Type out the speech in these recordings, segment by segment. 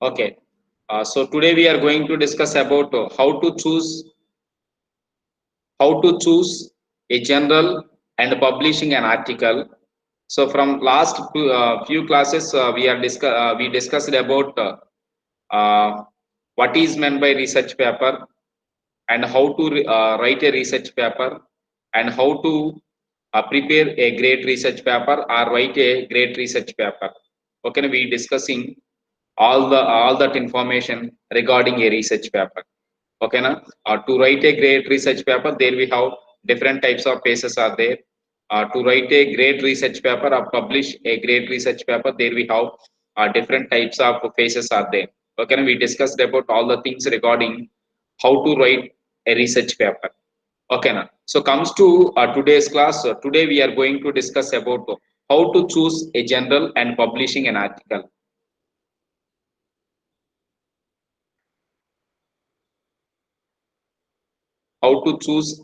Okay. So today we are going to discuss about how to choose a journal and publishing an article. So from last few classes we discussed about what is meant by research paper and how to write a research paper and how to prepare a great research paper or write a great research paper. Okay, we discussing all that information regarding a research paper. Okay, na? To write a great research paper, there we have different types of phases are there. To write a great research paper or publish a great research paper, there we have different types of phases are there. Okay, na? We discussed about all the things regarding how to write a research paper. Okay, na? So comes to today's class. Today we are going to discuss about how to choose a journal and publishing an article. How to choose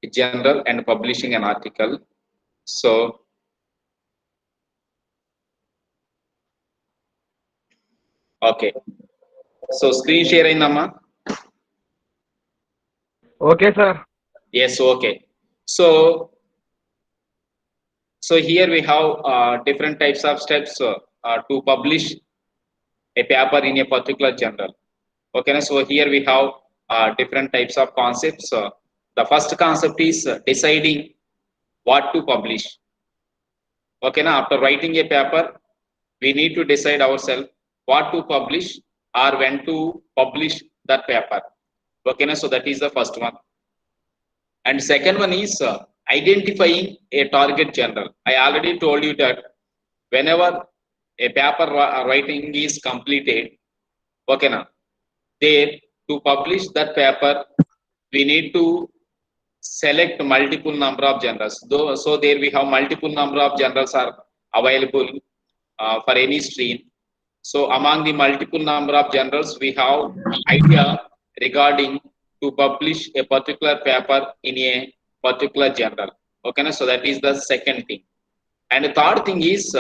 a journal and publishing an article. So, okay. So screen share aindamma? Okay, sir. Yes, okay. So, so here we have different types of steps to publish a paper in a particular journal. Okay, so here we have different types of concepts. The first concept is deciding what to publish. Okay, now after writing a paper, we need to decide ourselves what to publish or when to publish that paper. Okay, now, so that is the first one. And second one is identifying a target journal. I already told you that whenever a paper writing is completed, okay, now there to publish that paper, we need to select multiple number of journals. Though, so there we have multiple number of journals are available for any stream. So among the multiple number of journals, we have idea regarding to publish a particular paper in a particular journal. Okay, so that is the second thing. And the third thing is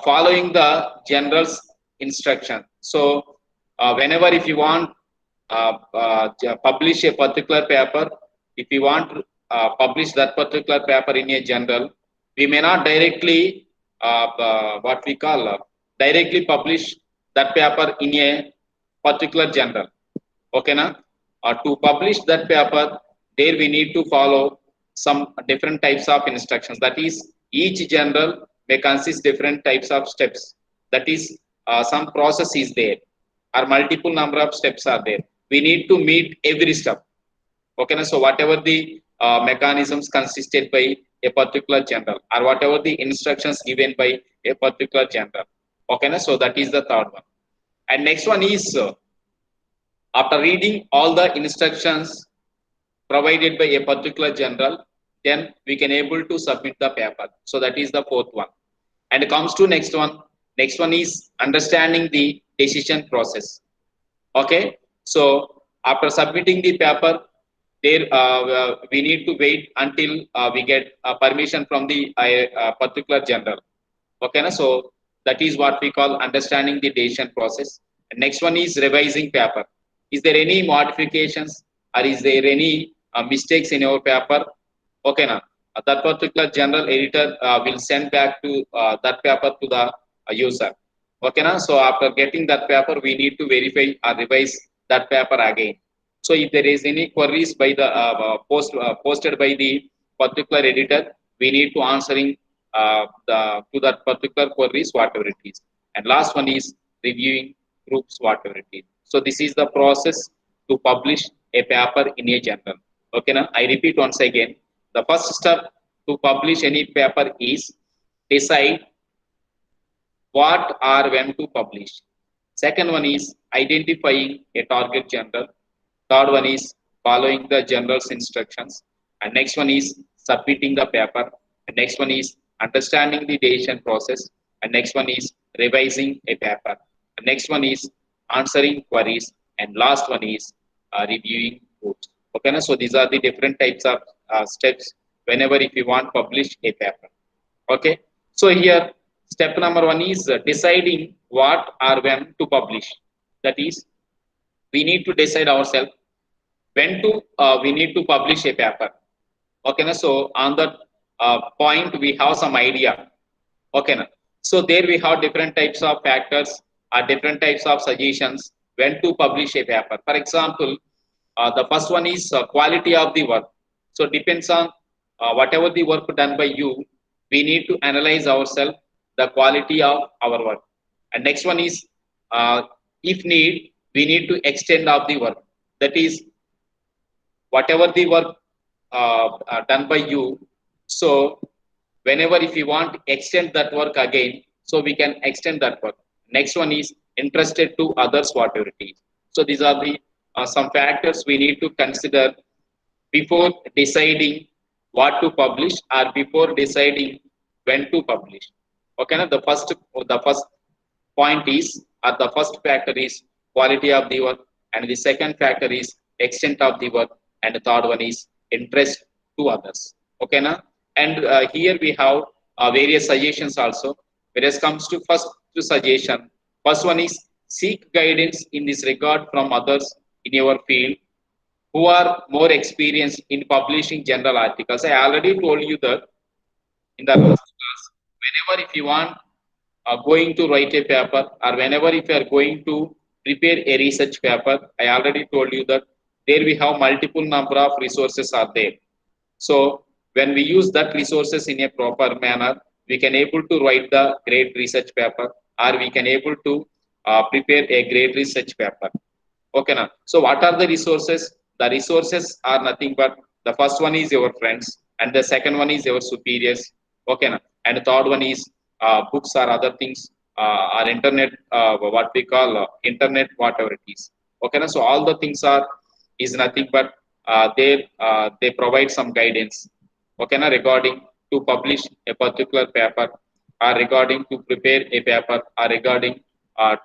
following the journal's instruction. So whenever if you want publish a particular paper, if you want to publish that particular paper in a journal, we may not directly what we call directly publish that paper in a particular journal. Okay, na? To publish that paper, there we need to follow some different types of instructions. That is, each journal may consist different types of steps. That is, some process is there, or multiple number of steps are there. We need to meet every step. Okay, na? So whatever the mechanisms consisted by a particular journal, or whatever the instructions given by a particular journal. Okay, na? So that is the third one. And next one is after reading all the instructions provided by a particular journal, then we can able to submit the paper. So that is the fourth one. And it comes to next one. Next one is understanding the decision process. Okay. So after submitting the paper, there we need to wait until we get permission from the particular journal. Okay, na? So that is what we call understanding the decision process. And next one is revising paper. Is there any modifications or is there any mistakes in your paper? Okay, na? That particular journal editor will send back to that paper to the user. Okay, na? So after getting that paper, we need to verify or revise that paper again. So if there is any queries by the posted by the particular editor, we need to answering to that particular queries whatever it is. And last one is reviewing groups whatever it is. So this is the process to publish a paper in a journal. Okay, now I repeat once again. The first step to publish any paper is decide what or when to publish. Second one is identifying a target journal. Third one is following the journal's instructions. And next one is submitting the paper. And next one is understanding the decision process. And next one is revising a paper. And next one is answering queries. And last one is reviewing proofs. Okay, na? So these are the different types of steps whenever if you want publish a paper. Okay, so here Step number one is deciding what or when to publish. That is, we need to decide ourselves when to we need to publish a paper. Okay, na? So on that point, we have some idea. Okay, na? So there we have different types of factors or different types of suggestions when to publish a paper. For example, the first one is quality of the work. So depends on whatever the work done by you, we need to analyze ourselves the quality of our work. And next one is if need, we need to extend of the work. That is whatever the work done by you. So whenever if you want to extend that work again, so we can extend that work. Next one is interested to others whatever it is. So these are the some factors we need to consider before deciding what to publish or before deciding when to publish. Okay, now the first point is or the first factor is quality of the work, and the second factor is extent of the work, and the third one is interest to others. Okay, now and here we have various suggestions also. When it comes to first to suggestion, first one is seek guidance in this regard from others in your field who are more experienced in publishing general articles. I already told you that in the last class, whenever if you want going to write a paper or whenever if you are going to prepare a research paper, I already told you that there we have multiple number of resources are there. So when we use that resources in a proper manner, we can able to write the great research paper, or we can able to prepare a great research paper. Okay, now. So what are the resources? The resources are nothing but the first one is your friends, and the second one is your superiors. Okay, now. And the third one is books or other things, or internet, what we call internet, whatever it is. Okay, now. So all the things are is nothing but they provide some guidance. Okay, now regarding to publish a particular paper, or regarding to prepare a paper, or regarding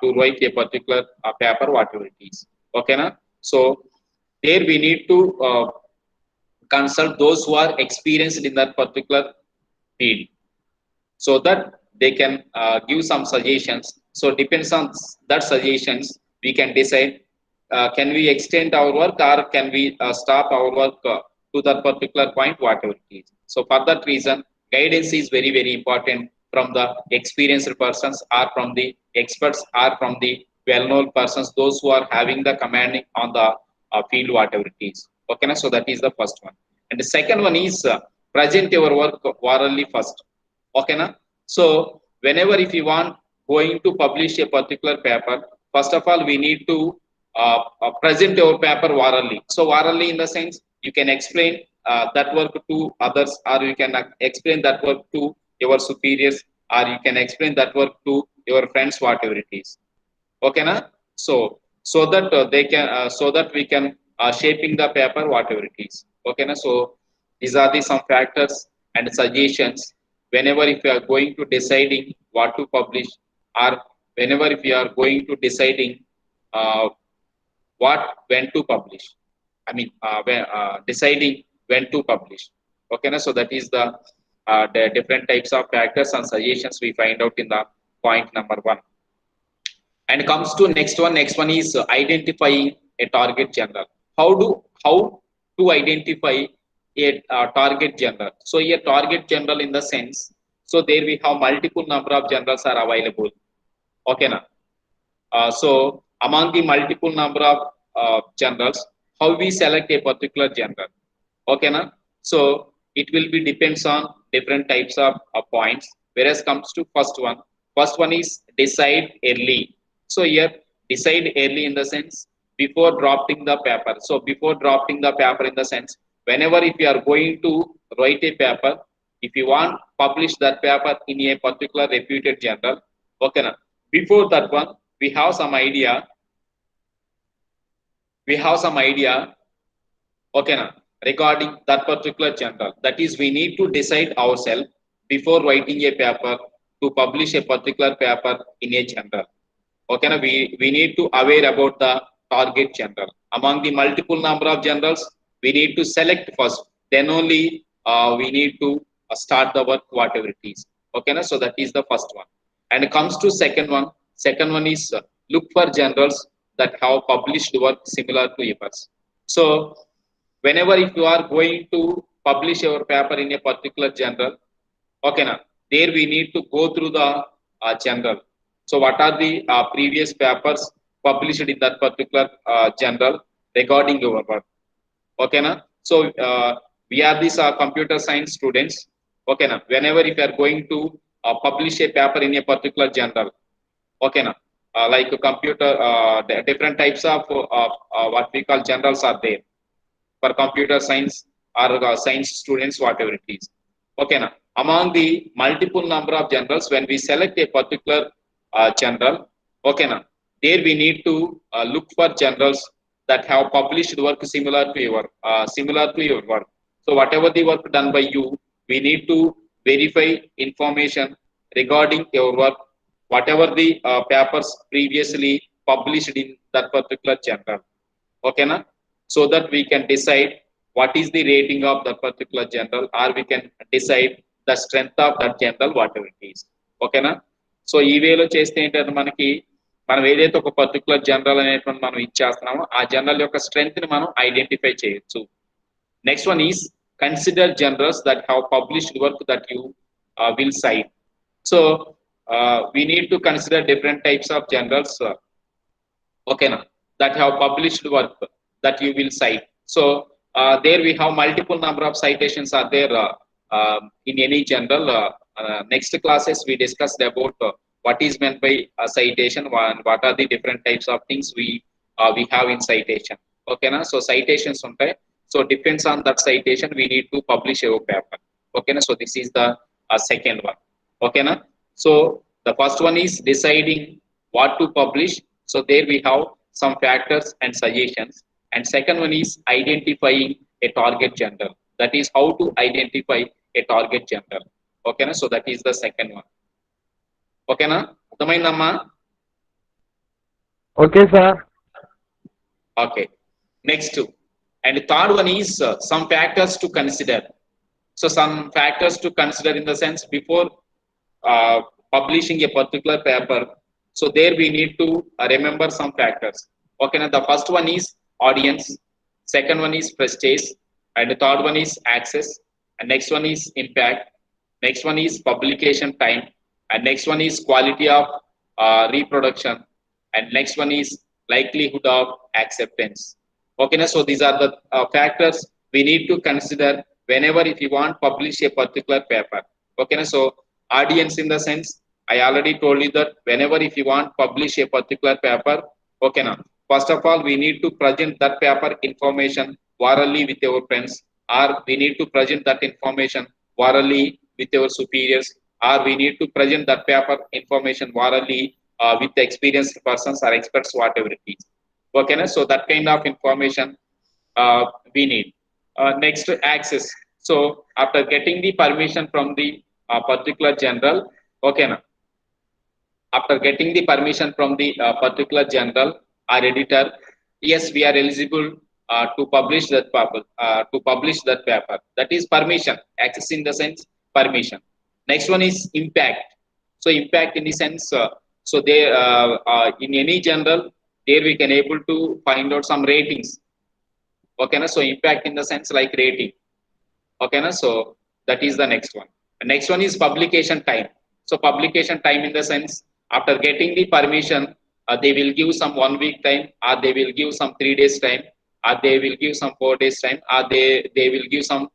to write a particular paper, whatever it is. Okay, na? So there we need to consult those who are experienced in that particular field, so that they can give some suggestions. So depends on that suggestions, we can decide can we extend our work or can we stop our work to that particular point, whatever it is. So for that reason, guidance is very very important from the experienced persons, or from the experts, or from the well-known persons, those who are having the commanding on the field, whatever it is. Okay, na? So that is the first one. And the second one is present your work orally first. Okay, na? So whenever if you want going to publish a particular paper, first of all we need to present your paper orally. So orally in the sense, you can explain that work to others, or you can explain that work to your superiors, or you can explain that work to your friends, whatever it is. Okay, na? So that they can so that we can shaping the paper, whatever it is. Okay, na? So these are the some factors and suggestions whenever if you are going to deciding what to publish, or whenever if you are going to deciding uh, what when to publish. I mean deciding when to publish. Okay, na? So that is the different types of factors and suggestions we find out in the point number one. And comes to next one is identifying a target general. How to identify a target general? So a target general in the sense, so there we have multiple number of generals are available. Okay, na? So among the multiple number of generals, how we select a particular general? Okay, na? So it will be depends on different types of points. Whereas comes to first one is decide early. So here decide early in the sense before drafting the paper. So before drafting the paper in the sense, whenever if you are going to write a paper, if you want publish that paper in a particular reputed journal, okay, na? Before that one, we have some idea. We have some idea. Okay, na? Regarding that particular journal. That is, we need to decide ourselves before writing a paper to publish a particular paper in a journal. Okay, na? We need to aware about the target journal. Among the multiple number of journals, we need to select first. Then only we need to start the work, whatever it is. Okay, na? So that is the first one. And it comes to second one. Second one is look for journals that have published work similar to yours. So whenever if you are going to publish your paper in a particular journal, okay, na, there we need to go through the journal. So what are the previous papers published in that particular journal regarding your work? Okay, na? So we are these computer science students. Okay, na? Whenever if you are going to publish a paper in a particular journal, okay, na? Like a computer, different types of what we call journals are there for computer science or science students, whatever it is. Okay, na? Among the multiple number of journals, when we select a particular journal, okay, na? There we need to look for journals that have published work similar to your work. So whatever the work done by you, we need to verify information regarding your work, whatever the papers previously published in that particular journal. Okay, na? So that we can decide what is the rating of that particular journal, or we can decide the strength of that journal, whatever it is. Okay, na? So ఈ వేలో చేస్తే ఏంటంటే మనకి మనం ఏదైతే ఒక particular general అనేటువంటి మనం ఇచ్చేస్తున్నామో ఆ జనరల్ యొక్క స్ట్రెంగ్త్ ని మనం ఐడెంటిఫై చేయొచ్చు. Next one is consider journals that have published work that you will cite. So we need to consider different types of journals, okay, na, that have published work that you will cite. So there we have multiple number of citations are there in any journal. Next classes we discussed about what is meant by citation and what are the different types of things we have in citation. Okay, na? So citations untai. So depends on that citation we need to publish our paper. Okay, na? So this is the second one. Okay, na? So the first one is deciding what to publish. So there we have some factors and suggestions. And second one is identifying a target journal. That is how to identify a target journal. Okay, na? So that is the second one. Okay, na? Amma? Okay, sir. Okay. Next two. And the third one is some factors to consider. So some factors to consider in the sense before publishing a particular paper. So there we need to remember some factors. Okay, now the first one is audience, second one is prestige, and the third one is access, and next one is impact, next one is publication time, and next one is quality of reproduction, and next one is likelihood of acceptance. Okay, now so these are the factors we need to consider whenever if you want publish a particular paper. Okay, now so audience in the sense I already told you that whenever if you want publish a particular paper, okay, now first of all we need to present that paper information orally with our friends, or we need to present that information orally with our superiors, or we need to present that paper information orally with the experienced persons or experts, whatever it is. Okay, now so that kind of information we need. Next, access. So after getting the permission from the particular journal, okay, now after getting the permission from the particular journal or editor, yes, we are eligible to publish that paper. That is permission. Access in the sense permission. Next one is impact. So impact in the sense, so they in any journal there we can able to find out some ratings. Okay, na? So impact in the sense like rating. Okay, na? So that is the next one. The next one is publication time. So publication time in the sense after getting the permission, they will give some 1 week time, or they will give some 3 days time, or they will give some 4 days time, or they will give some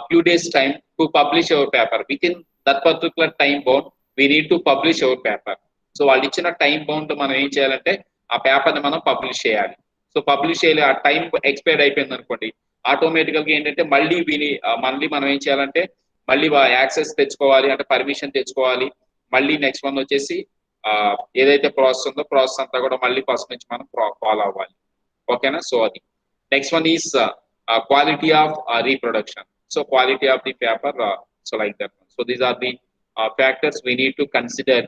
few days time to publish our paper. Within that particular time bound, we need to publish our paper. So వాళ్ళు ఇచ్చిన time bound మనం ఏం చేయాలంటే ఆ పేపర్ని మనం publish చేయాలి. So publish చేయాలి, ఆ టైం ఎక్స్పైర్ అయిపోయింది అనుకోండి, ఆటోమేటికల్గా ఏంటంటే మళ్ళీ మనం ఏం చేయాలంటే మళ్ళీ యాక్సెస్ తెచ్చుకోవాలి, అంటే పర్మిషన్ తెచ్చుకోవాలి. మళ్ళీ నెక్స్ట్ వన్ వచ్చేసి ఏదైతే ప్రాసెస్ ఉందో ప్రాసెస్ అంతా కూడా మళ్ళీ ఫస్ట్ నుంచి మనం ఫాలో అవ్వాలి. ఓకేనా? సో అది next one is quality of reproduction. So quality of the paper, so like that. So these are the factors we need to consider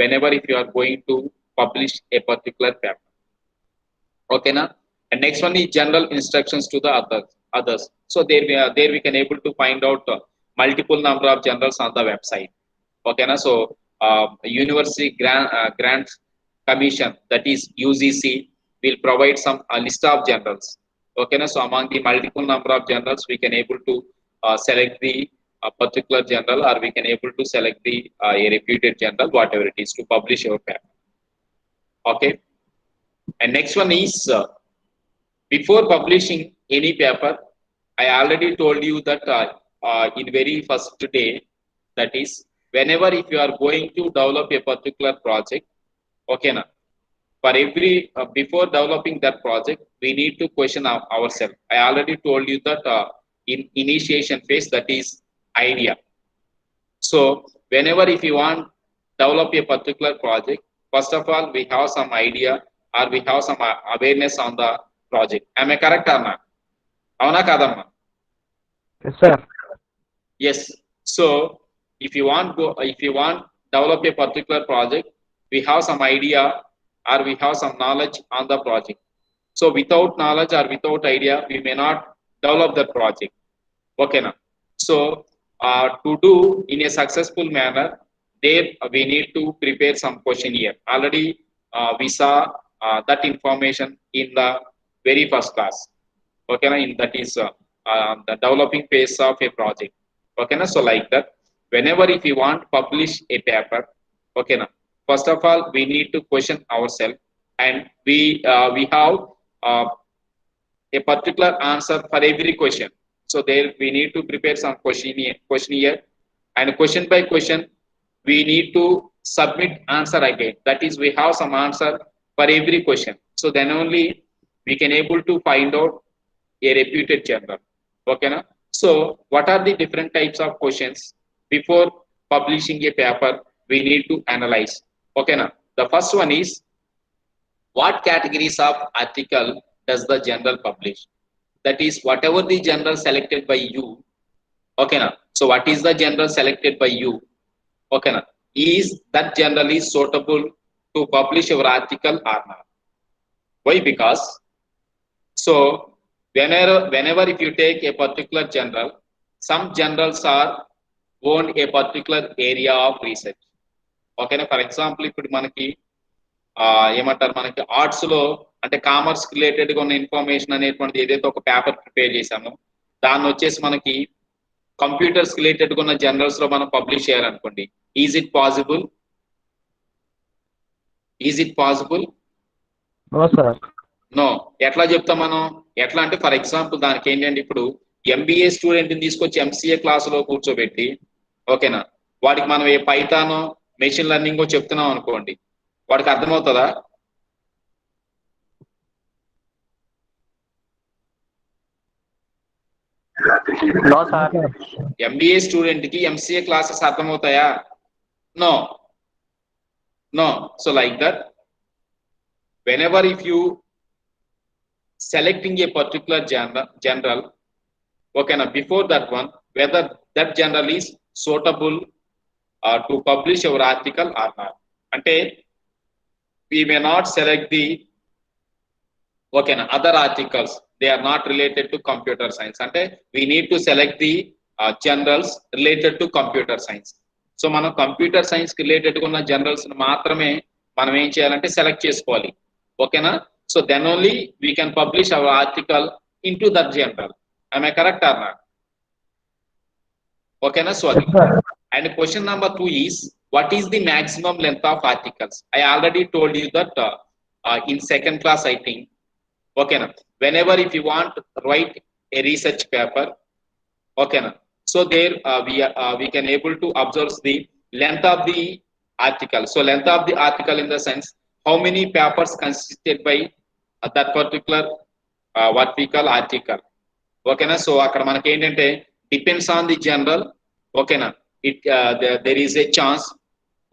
whenever if you are going to publish a particular paper. Okay, na? And next one is general instructions to the others. So there we can able to find out multiple number of journals on the website. Okay, na? So University Grants Commission, that is UGC, will provide some list of journals. Okay, na? So among the multiple number of journals, we can able to select the particular journal, or we can able to select the a reputed journal, whatever it is, to publish our paper. Okay, and next one is before publishing any paper, I already told you that in very first day, that is whenever if you are going to develop a particular project, okay, na, for every before developing that project, we need to question ourselves. I already told you that in initiation phase, that is idea. So whenever if you want develop a particular project, first of all we have some idea or we have some awareness on the project. Am I correct or not? Avana kadamma? Yes, sir. Yes. So if you want develop a particular project, we have some idea or we have some knowledge on the project. So without knowledge or without idea, we may not develop the project. Okay, now. So to do in a successful manner, there we need to prepare some questionnaire. Already we saw that information in the very first class. Okay, na? In that is the developing phase of a project. Okay, na? So like that, whenever if you want publish a paper, okay, na? First of all we need to question ourselves, and we have uh, a particular answer for every question. So there we need to prepare some questionnaire, and question by question we need to submit answer again. That is, we have some answer for every question. So then only we can able to find out a reputed journal. Okay, na? So what are the different types of questions before publishing a paper we need to analyze? Okay, na? The first one is, what categories of article does the journal publish? That is, whatever the journal selected by you. Okay, na? So what is the journal selected by you? Okay, na? Is that journal is suitable to publish your article or not? Why? Because so whenever if you take a particular journal, some journals are own a particular area of research. Okay, na? For example, ఇప్పుడు మనకి ఏమంటారు, మనకి arts లో అంటే commerce related గా ఉన్న information అనేటువంటిది ఏదైతే ఒక పేపర్ ప్రిపేర్ చేశామో, దాన్ని వచ్చేసి మనకి కంప్యూటర్స్ రిలేటెడ్ గా ఉన్న జర్నల్స్ లో మనం పబ్లిష్ చేయాలనుకోండి. Is it possible? Is it possible? No sir. No. ఎట్లా చెప్తాం మనం? ఎట్లా అంటే ఫర్ ఎగ్జాంపుల్ దానికి ఏంటంటే, ఇప్పుడు ఎంబీఏ స్టూడెంట్ ని తీసుకొచ్చి ఎంసీఏ క్లాసులో కూర్చోబెట్టి, ఓకేనా, వాడికి మనం ఏ పైథానో మెషిన్ లెర్నింగ్ చెప్తున్నాం అనుకోండి, వాడికి అర్థమవుతుందా? No sir. ఎంబీఏ స్టూడెంట్ కి ఎంసీఏ క్లాసెస్ అర్థమవుతాయా? No, no. So like that, whenever if you selecting a particular general, okay, now before that one, whether that general is suitable to publish our article or not. Ante we may not select the, okay, now other articles, they are not related to computer science. Ante we need to select the journals related to computer science. So మనం computer science related గా ఉన్న journals మాత్రమే మనం ఏం చేయాలంటే select చేసుకోవాలి. ఓకేనా? So then only we can publish our article into that journal. Am I correct or not? ఓకేనా? సో అది. And question number 2 is, what is the maximum length of articles? I already told you that in second class, I think. Okay, na? Whenever if you want to write a research paper, okay, na? So there we can able to observe the length of the article. So length of the article in the sense, how many papers consisted by that particular what we call article. Okay, na? So అక్కడ మనకి ఏంటంటే depends on the journal. Okay, na? It there is a chance.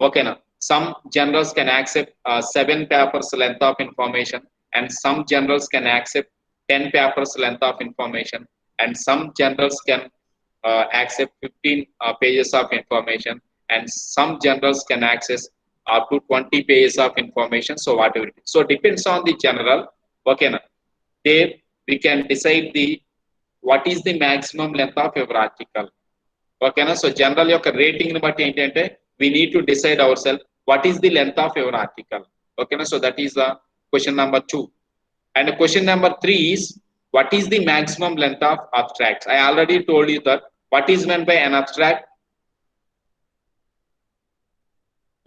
Okay, na? Some journals can accept 7 papers length of information, and some journals can accept 10 papers length of information, and some journals can accept 15 pages of information, and some journals can access up to 20 pages of information. So whatever it is. So depends on the general. Okay, na? There we can decide the what is the maximum length of your article. Okay, na? So general యొక్క rating ని బట్టి ఏంటంటే we need to decide ourselves what is the length of your article. Okay, so that is the question number 2. And question number 3 is, what is the maximum length of abstracts? I already told you that what is meant by an abstract.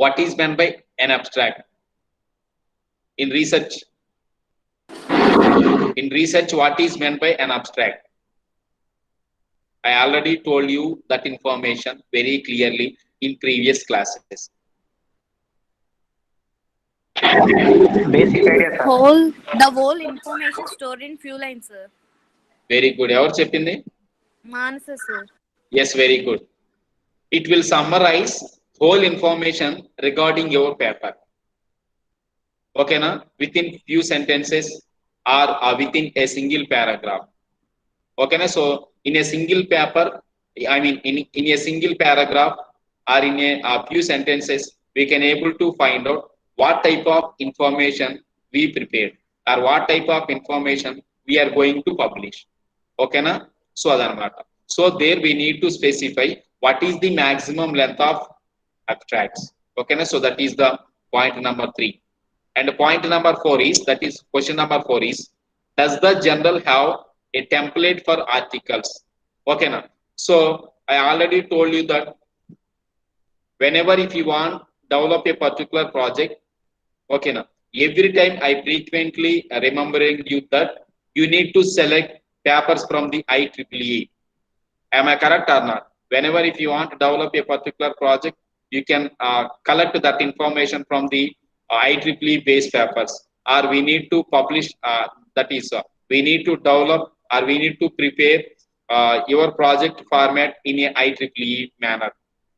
What is meant by an abstract in research? In research, what is meant by an abstract? I already told you that information very clearly in previous classes. Basic idea, sir. The whole information stored in few lines, sir. Very good. ఎవరు చెప్పింది? Manasa, sir. Yes, very good. It will summarize whole information regarding your paper. Okay, na? Within few sentences or within a single paragraph. Okay, na? So in a single paper, I mean in a single paragraph or in a few sentences, we can able to find out what type of information we prepared or what type of information we are going to publish. Okay, na? So adanamata. So there we need to specify what is the maximum length of abstracts. Okay, na? So that is the point number 3. And point number 4 is, that is question number 4 is, does the journal have a template for articles? Okay, na? So I already told you that whenever if you want develop a particular project, okay, na? Every time I frequently remembering you that you need to select papers from the IEEE. Am I correct or not? Whenever if you want to develop a particular project, you can collect that information from the IEEE based papers, or we need to publish, that is, we need to develop or we need to prepare your project format in a IEEE manner.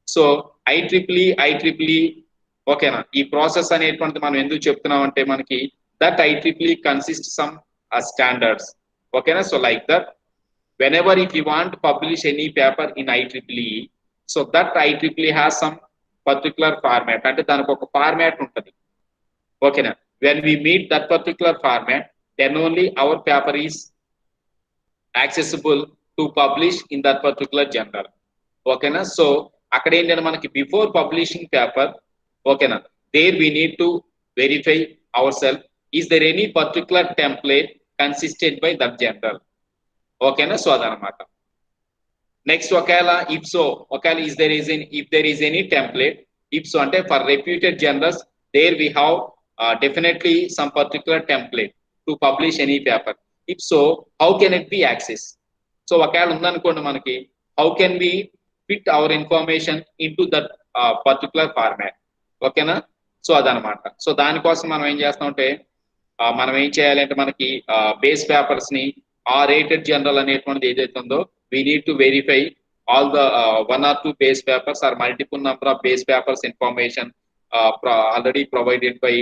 So IEEE, okay na, ఈ process అనేటువంటిది మనం ఎందుకు చెప్తున్నాం అంటే మనకి that IEEE consists some standards. Okay na? So like that, whenever if you want to publish any paper in IEEE, so that IEEE has some particular format, అంటే దానికి ఒక ఫార్మాట్ ఉంటుంది. Okay na? When we meet that particular format, then only our paper is accessible to publish in that particular journal. Okay na? So అక్కడ ఏంటంటే మనకి before publishing paper, ఓకేనా, there we need to verify ourselves, is there any particular template consistent by that journal. Okay na? So అదనమాట. Next, ఒకవేళ if so, ఒకవేళ if there is any template, if so అంటే for reputed journals, there we have definitely some particular template to publish any paper. If so, how can it be accessed? So ఒకవేళ ఉందనుకోండి మనకి, how can we fit our information into that particular format. ఓకేనా? So అదనమాట. So దానికోసం మనం ఏం చేస్తామంటే, మనం ఏం చేయాలంటే మనకి బేస్ పేపర్స్ ని ఆ రేటెడ్ జనరల్ అనేటువంటిది ఏదైతే ఉందో, we need to verify all the 1 or 2 base papers or multiple number of base papers information already provided by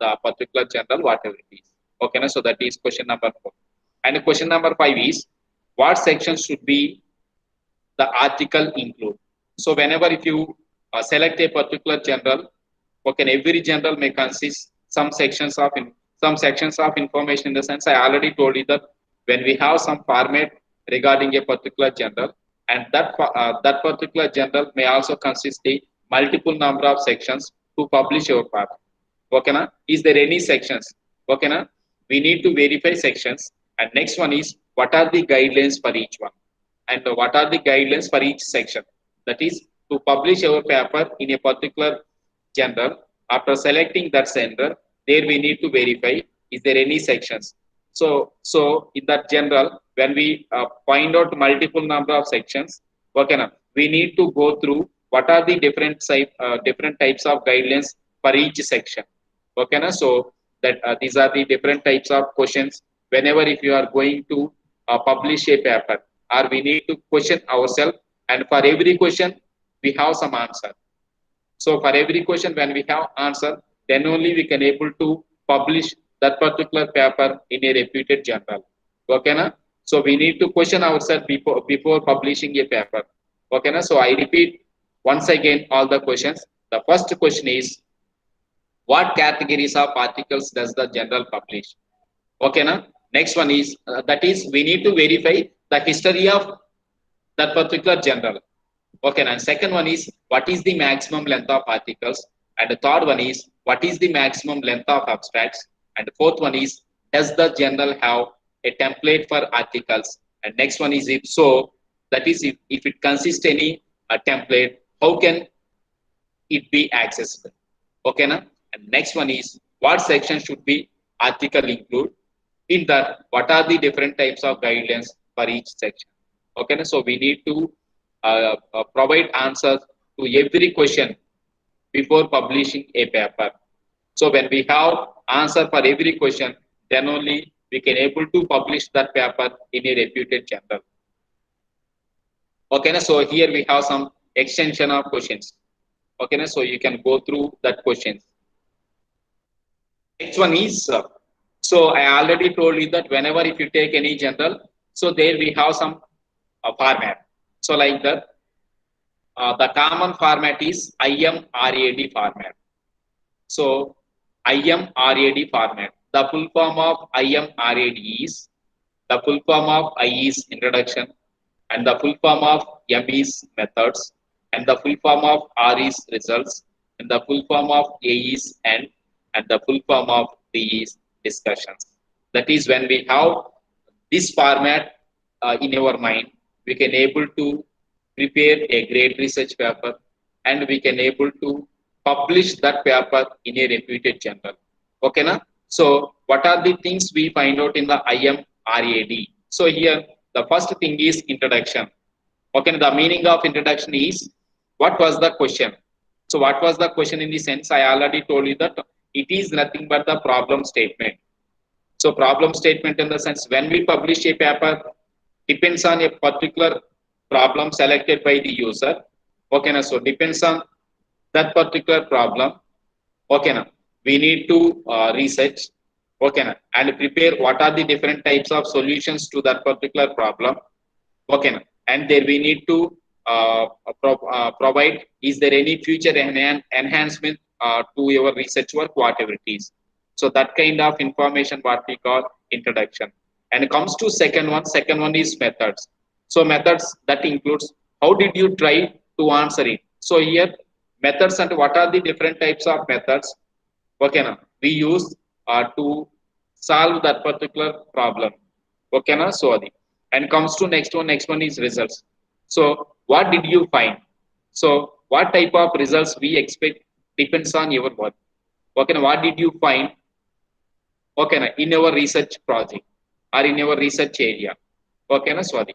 the particular journal, whatever it is. Okay na? So that is question number 4. And question number 5 is, what sections should be the article include? So whenever if you select a particular journal, okay, every journal may consist some sections of information. In the sense, I already told you that when we have some format regarding a particular journal, and that particular journal may also consist the multiple number of sections to publish your paper. Okay na? Is there any sections? Okay na? We need to verify sections. And next one is, what are the guidelines for each one, and what are the guidelines for each section? That is, to publish our paper in a particular journal, after selecting that center, there we need to verify, is there any sections? So in that journal, when we find out multiple number of sections, okay na, we need to go through what are the different types of guidelines for each section. Okay na? So that these are the different types of questions whenever if you are going to publish a paper, or we need to question ourselves, and for every question we have some answer. So for every question, when we have answer, then only we can able to publish that particular paper in a reputed journal. Okay na? So we need to question ourselves before publishing a paper. Okay na? So I repeat once again all the questions. The first question is, what categories of articles does the journal publish? Okay na? Next one is, that is, we need to verify the history of that particular journal. Okay, and second one is what is the maximum length of articles, and the third one is what is the maximum length of abstracts, and the fourth one is does the journal have a template for articles, and next one is if so, that is if it consists any template, how can it be accessible? Okay, na? And next one is what section should be article include? In that, what are the different types of guidelines for each section? Okay, na? So we need to provide answers to every question before publishing a paper. So when we have answer for every question, then only we can able to publish that paper in a reputed journal. Okay, na? So here we have some extension of questions. Okay, na? So you can go through that questions. Next one is so I already told you that whenever if you take any journal, so there we have some format. So like that, the common format is IMRAD format. So IMRAD format. The full form of IMRAD is the full form of I is introduction, and the full form of M is methods, and the full form of R is results, and the full form of A is end, and the full form of D is discussions. That is when we have this format in our mind, we can able to prepare a great research paper, and we can able to publish that paper in a reputed journal. Okay, na? So what are the things we find out in the IMRAD? So here the first thing is introduction. Okay, the meaning of introduction is what was the question? So what was the question in the sense I already told you that it is nothing but the problem statement. So problem statement in the sense when we publish a paper depends on a particular problem selected by the user. Okay, na? So depends on that particular problem. Okay, na? We need to research. Okay, na? And prepare what are the different types of solutions to that particular problem. Okay, na? And there we need to provide is there any future enhancement to your research work, whatever it is. So that kind of information what we call introduction. And it comes to second one is methods. So methods that includes how did you try to answer it. So here methods and what are the different types of methods. Okay, na? We use to solve that particular problem. Okay, na? So and comes to next one is results. So what did you find? So what type of results we expect depends on your work. Okay, na? What did you find? Okay, na? In our research project or in our research area. Okay, na? So the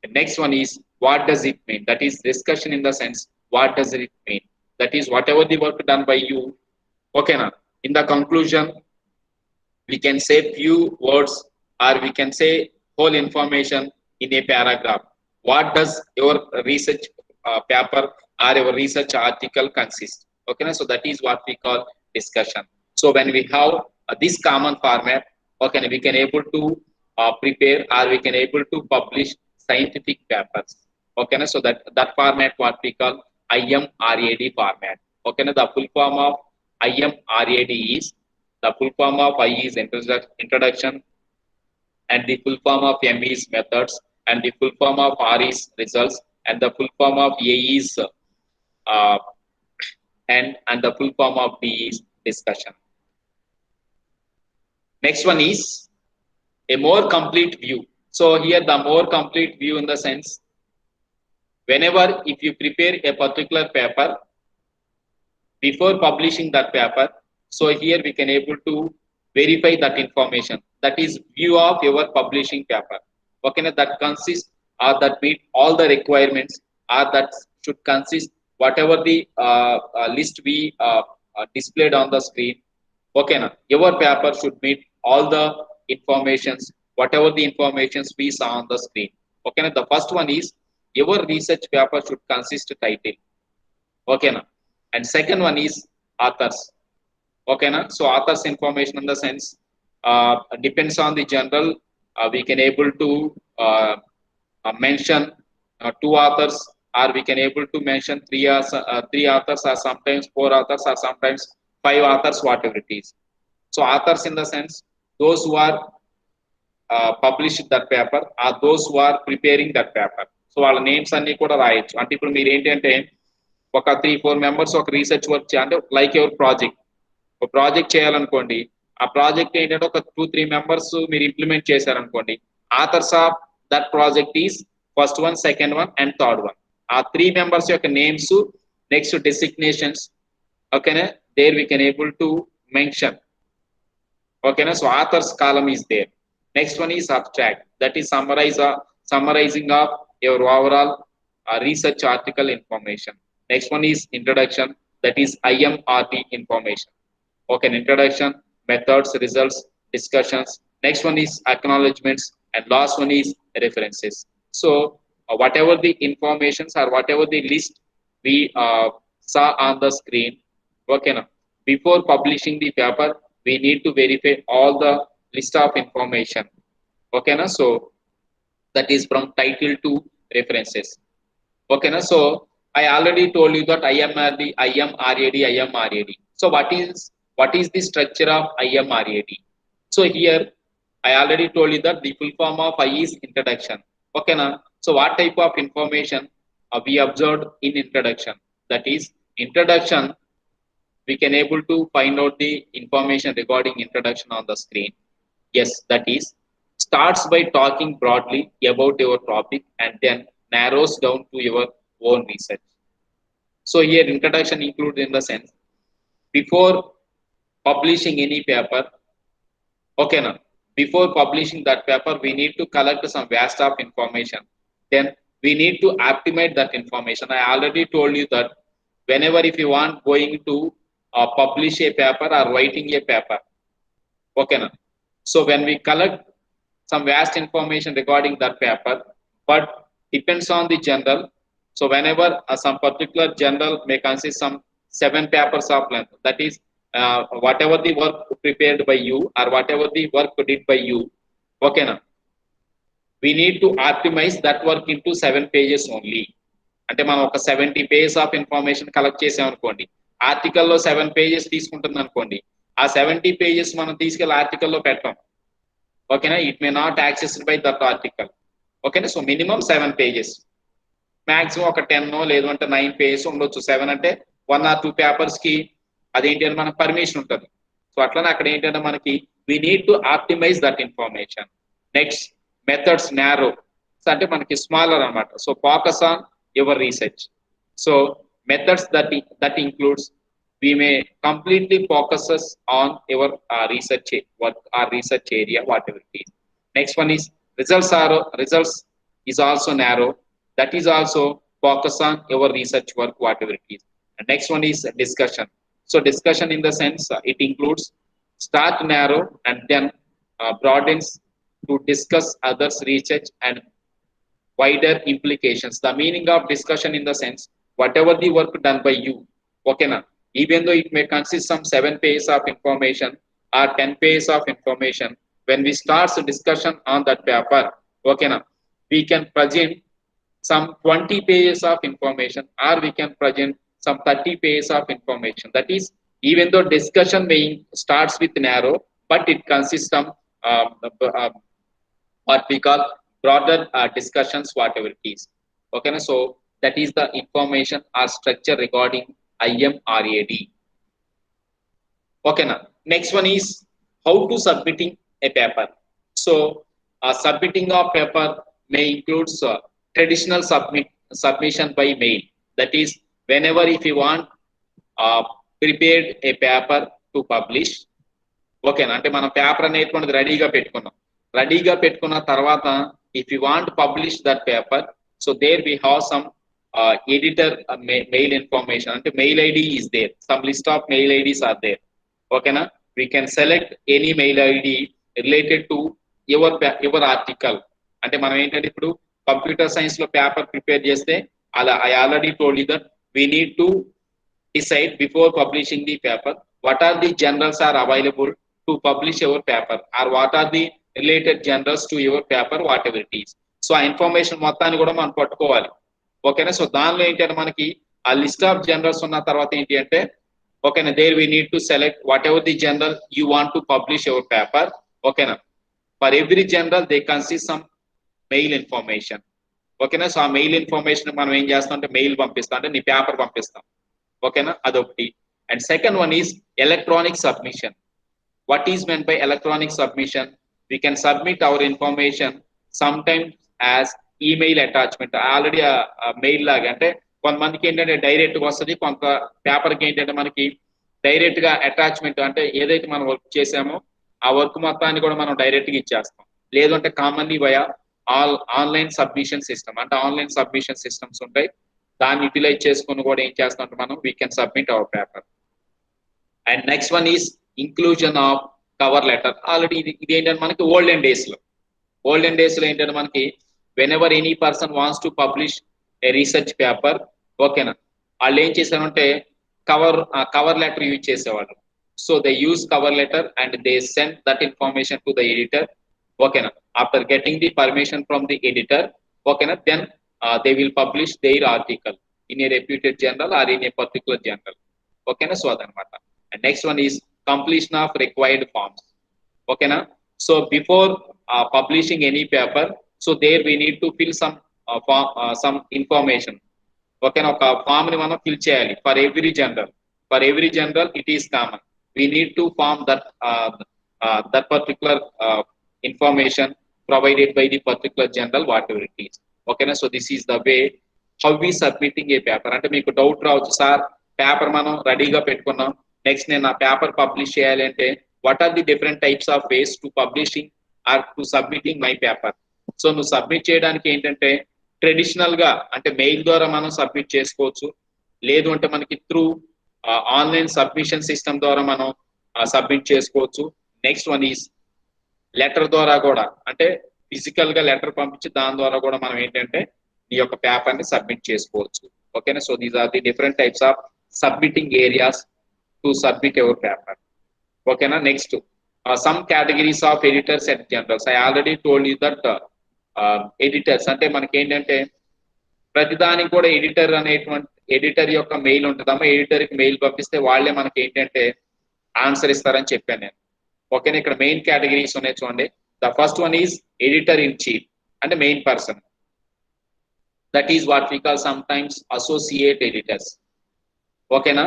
next one is what does it mean? That is discussion in the sense what does it mean? That is whatever the work done by you. Okay, na? In the conclusion, we can say few words or we can say whole information in a paragraph. What does your research paper or your research article consist? Okay, so that is what we call discussion. So when we have this common format, okay, we can able to prepare or we can able to publish scientific papers. Okay, so that format what we call IMRAD format. Okay, the full form of IMRAD is the full form of I is introduction, and the full form of M is methods, and the full form of R is results, and the full form of A is uh, and the full form of D is discussion. Next one is a more complete view. So here the more complete view in the sense, whenever if you prepare a particular paper, before publishing that paper, so here we can able to verify that information. That is view of your publishing paper. Okay, that consists or that meet all the requirements or that should consist whatever the list we displayed on the screen. Okay, now your paper should meet all the informations, whatever the informations we saw on the screen. Okay, now the first one is your research paper should consist title. Okay, now and second one is authors. Okay, na? So authors information in the sense depends on the journal. We can able to mention two authors, or we can able to mention three authors, or sometimes four authors, or sometimes five authors, whatever it is. So authors in the sense those who are published that paper, are those who are preparing that paper. So వాళ్ళ names అన్ని కూడా రాయొచ్చు. అంటే ఇప్పుడు మీరు ఏంటంటే ఒక 3-4 members ఒక రీసెర్చ్ వర్క్ అంటే లైక్ యువర్ ప్రాజెక్ట్, ఒక ప్రాజెక్ట్ చేయాలనుకోండి. ఆ ప్రాజెక్ట్ ఏంటంటే ఒక 2-3 మెంబర్స్ మీరు ఇంప్లిమెంట్ చేశారనుకోండి. Authors of that project is first one, second one and third one. ఆ 3 మెంబర్స్ యొక్క నేమ్స్, నెక్స్ట్ డెసిగ్నేషన్స్, ఓకేనా, there we can able to mention. ఓకేనా, so authors column is there. Next one is abstract, that is summarizing of your overall research article information. Next one is introduction, that is IMRT information. Okay, introduction, methods, results, discussions. Next one is acknowledgements, and last one is references. So whatever the informations or whatever the list we saw on the screen, okay, now before publishing the paper we need to verify all the list of information. Okay, now so that is from title to references. Okay, na? So I already told you that IMRAD. So what is the structure of IMRAD? So here I already told you that the full form of I is introduction. Okay, na? So what type of information we observed in introduction? That is introduction. We can able to find out the information regarding introduction on the screen. Yes, that is starts by talking broadly about your topic and then narrows down to your own research. So here introduction included in the sense before publishing any paper, okay, now before publishing that paper we need to collect some vast of information, then we need to optimize that information. I already told you that whenever if you want going to publish a paper or writing a paper, okay, now so when we collect some vast information regarding that paper, but depends on the journal. So whenever some particular journal may consist some 7 papers of length, that is whatever the work prepared by you or whatever the work did by you, okay, now we need to optimize that work into 7 pages only. అంటే మనం ఒక 70 pages of information collect చేసాం అనుకోండి, ఆర్టికల్లో 7 pages తీసుకుంటుంది అనుకోండి, ఆ 70 pages మనం తీసుకెళ్ళి ఆర్టికల్లో పెట్టాం. ఓకేనా, it may not accessed by that article. ఓకేనా, సో మినిమం 7 pages, మాక్సిమం ఒక 10 లేదు అంటే 9 pages ఉండొచ్చు. 7 అంటే 1 or 2 పేపర్స్ కి అదేంటి అని మనకు పర్మిషన్ ఉంటుంది. సో అట్లనే అక్కడ ఏంటంటే మనకి we need to optimise that information. Next methods narrow, so అంటే మనకి స్మాలర్ అన్నమాట. So focus on your research. So methods that includes we may completely focuses on your research work or research area, whatever it is. Next one is results is also narrow, that is also focus on your research work, whatever it is. And next one is discussion. So discussion in the sense it includes start narrow and then broadens to discuss others research and wider implications. The meaning of discussion in the sense whatever the work done by you, okay, na, even though it may consist some 7 pages of information or 10 pages of information, when we start the discussion on that paper, okay, now we can present some 20 pages of information or we can present some 30 pages of information. That is, even though discussion may starts with narrow, but it consists of what we call broader discussions, whatever it is. Okay, now so that is the information or structure regarding IMRAD. Okay, now next one is how to submitting a paper. So submitting of paper may include traditional submission by mail. That is, whenever if you want prepared a paper to publish, okay, అంటే మన paper అనేటువంటిది రెడీగా పెట్టుకున్న తర్వాత if you want to publish that paper, so there we have some editor mail information, ante mail ID is there, some list of mail IDs are there. Okay, na, we can select any mail ID related to your article. అంటే మనం ఏంటంటే ఇప్పుడు computer science లో paper prepare చేస్తే అలా I already told you that we need to decide before publishing the paper what are the journals are available to publish your paper or what are the related journals to your paper, whatever it is. So ఆ information మొత్తాన్ని కూడా మనం పట్టుకోవాలి. ఓకేనా, so దానిలో ఏంటంటే మనకి ఆ లిస్ట్ ఆఫ్ జనరల్స్ ఉన్న తర్వాత ఏంటి అంటే, ఓకేనా, there we need to select whatever the journal you want to publish your paper. ఓకేనా, for every journal they consist some mail information. ఓకేనా. సో ఆ మెయిల్ ఇన్ఫర్మేషన్ మనం ఏం చేస్తాం అంటే మెయిల్ పంపిస్తాం, అంటే నీ పేపర్ పంపిస్తాం. ఓకేనా, అదొకటి. And second one is electronic submission. What is meant by electronic submission? We can submit our information sometimes as email attachment. Already mail లాగా, అంటే కొంతమందికి ఏంటంటే డైరెక్ట్ గా వస్తుంది, కొంత పేపర్కి ఏంటంటే మనకి డైరెక్ట్ గా అటాచ్మెంట్, అంటే ఏదైతే మనం వర్క్ చేసామో ఆ వర్క్ మొత్తాన్ని కూడా మనం డైరెక్ట్ గా ఇచ్చేస్తాం. లేదంటే commonly via online submission system, అంటే ఆన్లైన్ సబ్మిషన్ సిస్టమ్స్ ఉంటాయి, దాన్ని యూటిలైజ్ చేసుకుని కూడా ఏం చేస్తాం మనం we can submit our paper. And next one is inclusion of cover letter. Already ఇది ఏంటంటే మనకి ఓల్డెన్ డేస్ లో ఏంటంటే మనకి whenever any person wants to publish a research paper, ఓకేనా, వాళ్ళు ఏం చేశారంటే కవర్ లెటర్ యూజ్ చేసేవాళ్ళు. So they use cover letter and they send that information to the editor, ఓకేనా. After getting the permission from the editor, ఓకేనా, then they will publish their article in a reputed journal or in a particular journal. ఓకేనా, so అదనమాట. And next one is completion of required forms. Okay na? So before publishing any paper, so there we need to fill some information. Okay na? Oka form ni manam fill cheyali for every journal. For every journal it is common. We need to form that particular information provided by the particular journal, whatever it is. Okay na? So this is the way how we submitting a paper. Ante meeku doubt raవచ్చు, sir paper మనం రెడీగా పెట్టుకున్నాం, next నేను నా paper publish చేయాలి అంటే what are the different types of ways to publishing or to submitting my paper. So నువ్వు submit చేయడానికి ఏంటంటే ట్రెడిషనల్ గా అంటే మెయిల్ ద్వారా మనం సబ్మిట్ చేసుకోవచ్చు, లేదు అంటే మనకి త్రూ ఆన్లైన్ సబ్మిషన్ సిస్టమ్ ద్వారా మనం సబ్మిట్ చేసుకోవచ్చు. నెక్స్ట్ వన్ ఈస్ లెటర్ ద్వారా కూడా, అంటే ఫిజికల్ గా లెటర్ పంపించి దాని ద్వారా కూడా మనం ఏంటంటే ఈ యొక్క పేపర్ ని సబ్మిట్ చేసుకోవచ్చు. ఓకేనా, so these are the different types of submitting areas to submit your paper. Okay na? Next, some categories of editors and journals. I already told you that editors ante manaki entante ప్రతిదానికి కూడా editor యొక్క mail ఉంటుందమ్మా, editor కి mail పంపిస్తే వాళ్ళే మనకి ఏంటంటే answer ఇస్తారని చెప్పాను నేను. ఓకేనా, ఇక్కడ మెయిన్ కేటగిరీస్ ఉన్నాయి చూడండి. The first one is editor in chief, అంటే main person. That is what we call sometimes associate editors. ఓకేనా,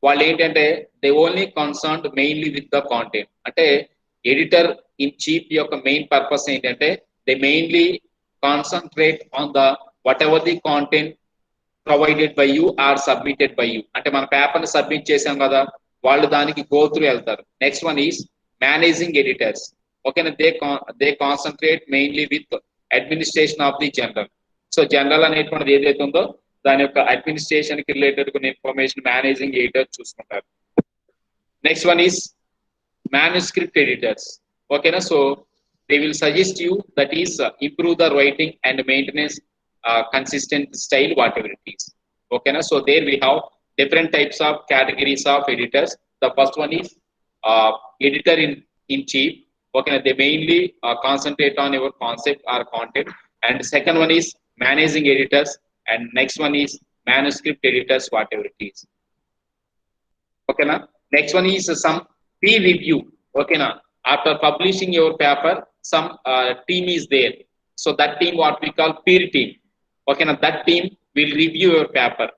వాళ్ళు ఏంటంటే they only concerned mainly with the content. అంటే ఎడిటర్ ఇన్ చీఫ్ యొక్క మెయిన్ పర్పస్ ఏంటంటే they mainly concentrate on the whatever the content provided by you or submitted by you. అంటే మన paper ని submit చేసాం కదా, వాళ్ళు దానికి గో త్రూ వెళ్తారు. Next one is managing editors. ఓకేనా, they concentrate mainly with administration of the journal. So journal అనేటువంటిది ఏదైతే ఉందో దాని యొక్క అడ్మినిస్ట్రేషన్ కి రిలేటెడ్ కొన్ని ఇన్ఫర్మేషన్ మేనేజింగ్ ఎడిటర్ చూసుకుంటారు. Next one is manuscript editors. Okay na, so they will suggest you that is improve the writing and maintenance consistent style, whatever it is. Okay na, so there we have different types of categories of editors. The first one is editor in chief. Okay na, they mainly concentrate on your concept or content. And second one is managing editors, and next one is manuscript editors, whatever it is. Okay na, next one is some peer review. Okay na, after publishing your paper some team is there, so that team what we call peer team. Okay na, that team will review your paper.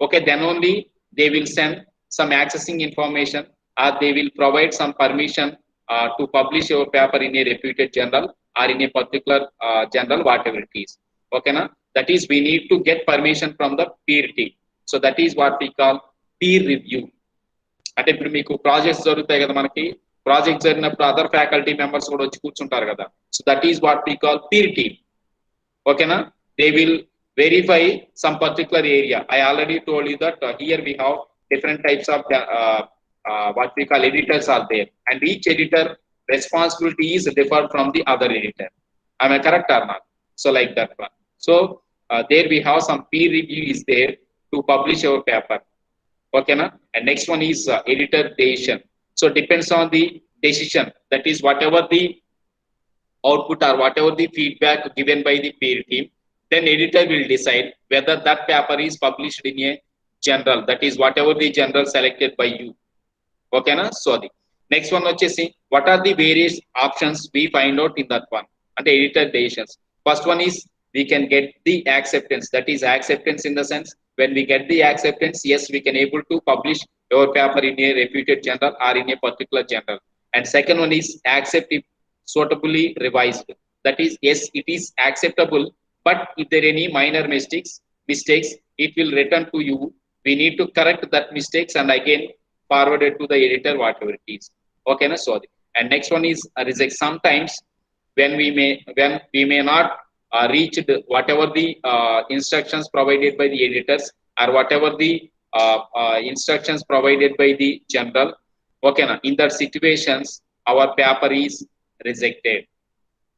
Okay, then only they will send some accessing information or they will provide some permission to publish your paper in a reputed journal or in a particular journal, whatever it is. Okay na, that is we need to get permission from the peer team. So that is what we call peer review. అంటే ఇప్పుడు మీకు projects జరుగుతాయి కదా, మనకి project జరిగినప్పుడు other faculty members కూడా వచ్చి కూర్చుంటారు కదా, so that is what we call peer team. ఓకేనా, they will verify some particular area. I already told you that here we have different types of what we call editors are there, and each editor responsibility is differed from the other editor. I correct or not? So like that one. So there we have some peer review is there to publish our paper. Okay na, and next one is editor decision. So depends on the decision, that is whatever the output or whatever the feedback given by the peer team, then editor will decide whether that paper is published in a journal, that is whatever the journal selected by you. Okay na, so the next one vachesi what are the various options we find out in that one, and editor decisions. First one is we can get the acceptance. That is acceptance in the sense, when we get the acceptance, yes, we can able to publish our paper in a reputed journal or in a particular journal. And second one is accept if suitably revised. That is, yes, it is acceptable, but if there are any minor mistakes, it will return to you. We need to correct that mistakes and again forward it to the editor, whatever it is. Okay, na? Sorry. And next one is reject. Sometimes when we may not reached whatever the instructions provided by the editors or whatever the instructions provided by the general. Okay, na? In that situations, our paper is rejected.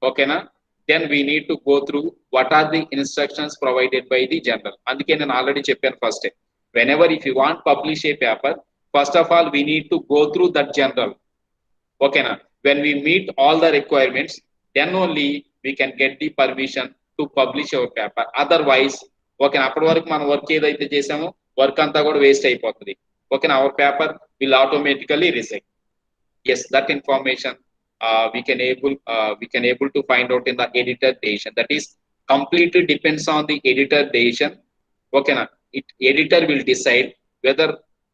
Okay, na? Then we need to go through what are the instructions provided by the general. అందుకే నేను already చెప్పాను first. Whenever if you want publish a paper, first of all we need to go through that general. Okay, na? When we meet all the requirements, then only we can get the permission to publish our paper. Otherwise, okay, అప్పటి వరకు మనం work ఏదైతే చేసామో work అంతా కూడా waste అయిపోతుంది. Okay, our paper will automatically reject. Yes, that information we can able to find out in the editor decision. That is completely depends on the editor decision. Okay, na? Editor will decide whether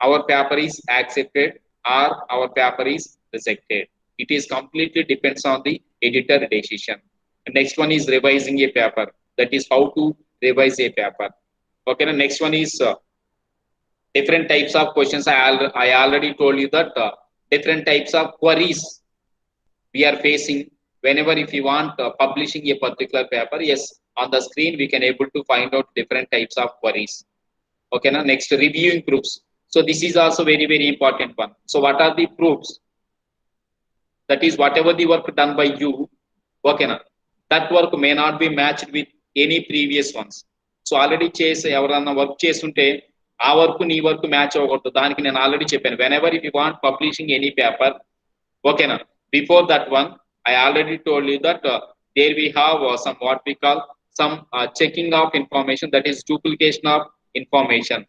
our paper is accepted or our paper is rejected. It is completely depends on the editor decision. And next one is revising a paper. That is how to revise a paper. Okay, the next one is different types of questions. I already told you that different types of queries we are facing whenever if you want publishing a particular paper. Yes, on the screen we can able to find out different types of queries. Okay, now next, reviewing proofs. So this is also very, very important one. So what are the proofs? That is whatever the work done by you, okay, na? That work may not be matched with any previous ones. So already చేసి ఎవరన్నా work చేస్తుంటే ఆ work నీ work match అవ్వకూడదు. దానికి నేను already చెప్పాను, whenever if you want publishing any paper, okay, na? Before that one, I already told you that there we have some what we call some checking of information, that is duplication of information.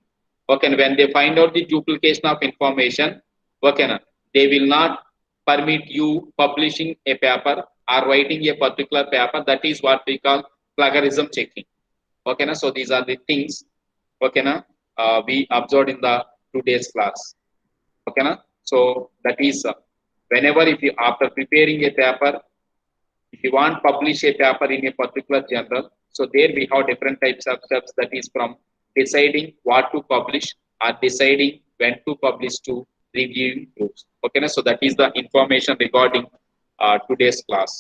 Okay, and when they find out the duplication of information, okay, na? They will not permit you publishing a paper or writing a particular paper. That is what we call plagiarism checking. Okay, na? So these are the things, okay, na? We observed in the today's class. Okay, na? So that is whenever if you after preparing a paper, if you want publish a paper in a particular journal, so there we have different types of steps. That is from deciding what to publish or deciding when to publish to reviewing proofs. Okay, na? So that is the information regarding today's class.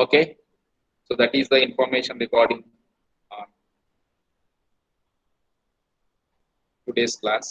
Okay, so that is the information regarding today's class.